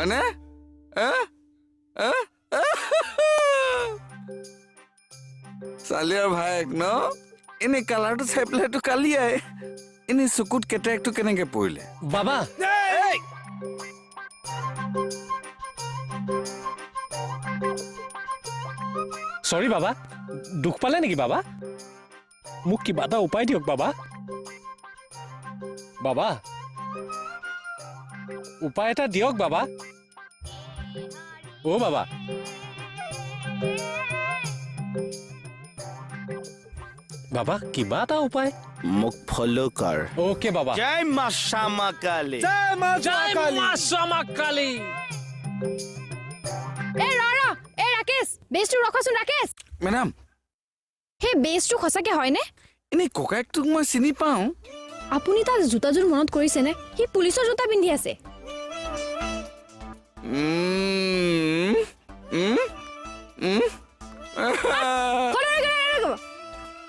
হয়নে চালিয়াৰ ভাইক ন এনে কালাৰটো চাই পেলাইতো কালিয়াই এনে চকুত কেটেকটো কেনেকে পৰিলে বাবা সৰি বাবা দুখ পালে নেকি বাবা মোক কিবা এটা উপায় দিয়ক বাবা বাবা উপায় এটা দিয়ক বাবা ও বাবা বাবা কিবা এটা উপায় মোক ফলো কৰ ওকে বাবা জয় মা শ্যামা কালী শ্যামা কালী এ ৰাকেশ বেছটো ৰখাচোন ৰাকেশ মেডাম হে বেছটো সঁচাকে হয়নে এনে ককায়েকটোক মই চিনি পাওঁ আপুনি তাৰ জোতাযোৰ মনত কৰিছেনে সি পুলিচৰ জোতা পিন্ধি আছে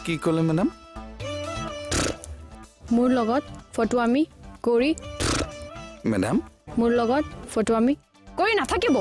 কি ক'লে মেডাম মোৰ লগত ফটো আমি কৰি মেডাম মোৰ লগত ফটো আমি কৰি নাথাকিব